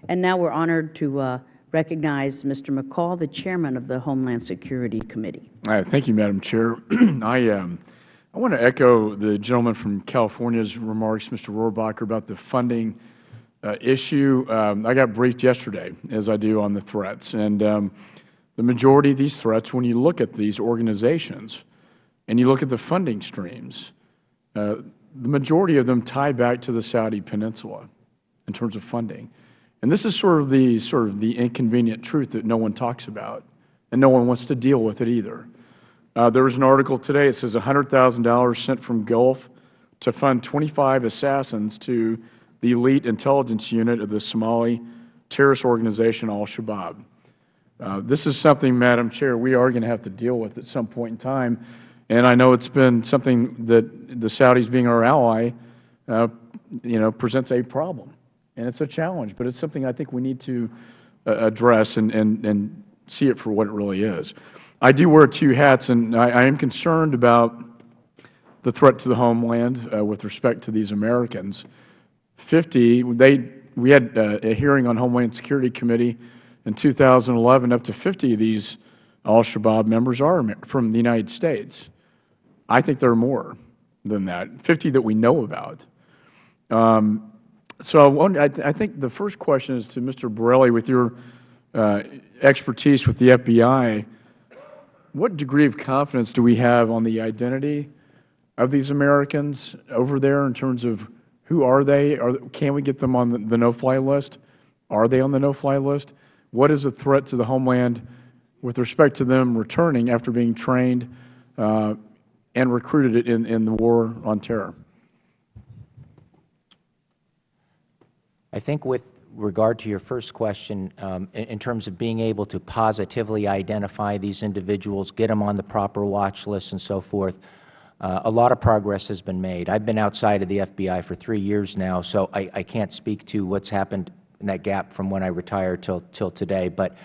And now we're honored to recognize Mr. McCaul, the Chairman of the Homeland Security Committee. Thank you, Madam Chair. I want to echo the gentleman from California's remarks, Mr. Rohrabacher, about the funding issue. I got briefed yesterday, as I do, on the threats. And the majority of these threats, when you look at these organizations and you look at the funding streams, the majority of them tie back to the Saudi Peninsula in terms of funding. And this is sort of the inconvenient truth that no one talks about, and no one wants to deal with it either. There was an article today. It says $100,000 sent from Gulf to fund 25 assassins to the elite intelligence unit of the Somali terrorist organization Al-Shabaab. This is something, Madam Chair, we are going to have to deal with at some point in time. And I know it's been something that the Saudis, being our ally, presents a problem. And it's a challenge, but it's something I think we need to address and see it for what it really is. I do wear two hats, and I am concerned about the threat to the homeland with respect to these Americans. We had a hearing on Homeland Security Committee in 2011. Up to 50 of these Al-Shabaab members are from the United States. I think there are more than that, 50 that we know about. So I think the first question is to Mr. Borelli, with your expertise with the FBI, what degree of confidence do we have on the identity of these Americans over there in terms of who are they? Can we get them on the no-fly list? Are they on the no-fly list? What is a threat to the homeland with respect to them returning after being trained and recruited in the war on terror? I think with regard to your first question, in terms of being able to positively identify these individuals, get them on the proper watch list and so forth, a lot of progress has been made. I've been outside of the FBI for 3 years now, so I can't speak to what's happened in that gap from when I retired till today. But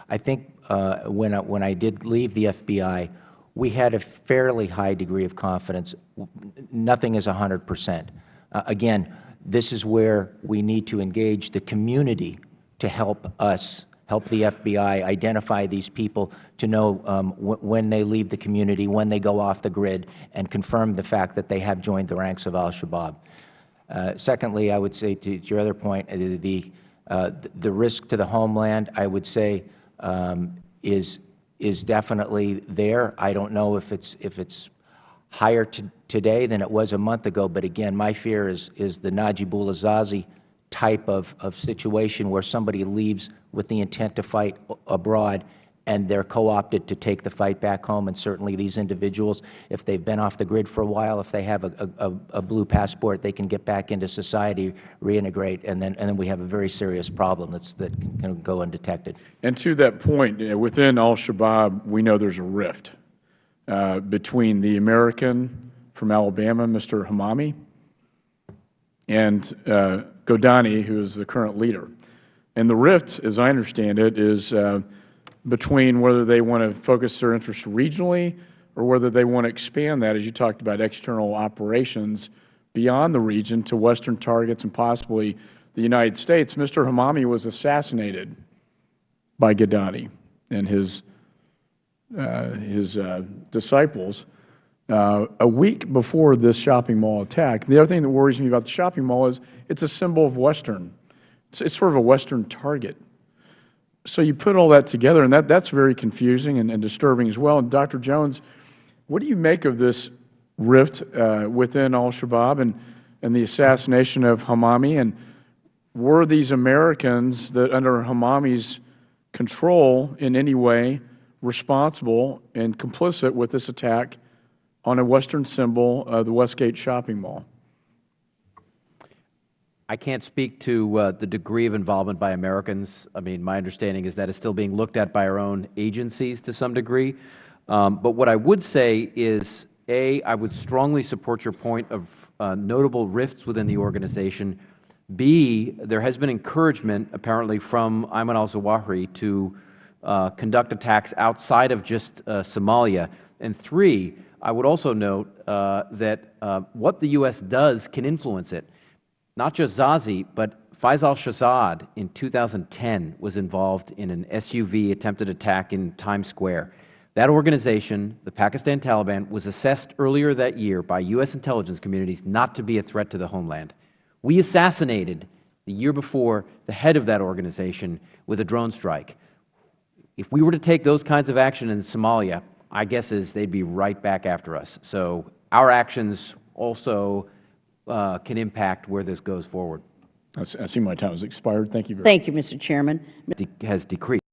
I think when I did leave the FBI, we had a fairly high degree of confidence. Nothing is 100%. Again, this is where we need to engage the community to help us, help the FBI identify these people, to know when they leave the community, when they go off the grid, and confirm the fact that they have joined the ranks of Al-Shabaab. Secondly, I would say to your other point, the risk to the homeland, I would say, is definitely there. I don't know if it's higher today than it was a month ago, but again, my fear is the Najibullah Zazi type of situation where somebody leaves with the intent to fight abroad and they're co-opted to take the fight back home. And certainly these individuals, if they've been off the grid for a while, if they have a blue passport, they can get back into society, reintegrate, and then we have a very serious problem that can go undetected. And to that point, within Al-Shabaab, we know there's a rift between the American from Alabama, Mr. Hamami, and Godani, who is the current leader. And the rift, as I understand it, is between whether they want to focus their interests regionally or whether they want to expand that, as you talked about, external operations beyond the region to Western targets and possibly the United States. Mr. Hamami was assassinated by Godani and his disciples a week before this shopping mall attack. The other thing that worries me about the shopping mall is it's a symbol of Western. It's sort of a Western target. So you put all that together, and that's very confusing and disturbing as well. And Dr. Jones, what do you make of this rift within Al-Shabaab and the assassination of Hamami? And were these Americans that under Hamami's control in any way responsible and complicit with this attack on a Western symbol, the Westgate shopping mall? I can't speak to the degree of involvement by Americans. I mean, my understanding is that it's still being looked at by our own agencies to some degree. But what I would say is, A, I would strongly support your point of notable rifts within the organization. B, there has been encouragement, apparently, from Ayman al-Zawahiri to conduct attacks outside of just Somalia. And 3, I would also note that what the U.S. does can influence it. Not just Zazi, but Faisal Shahzad in 2010 was involved in an SUV attempted attack in Times Square. That organization, the Pakistan Taliban, was assessed earlier that year by U.S. intelligence communities not to be a threat to the homeland. We assassinated, the year before, the head of that organization with a drone strike. If we were to take those kinds of action in Somalia, my guess is they'd be right back after us. So our actions also can impact where this goes forward. I see my time has expired. Thank you very much. Thank you, Mr. Chairman. Has decreased.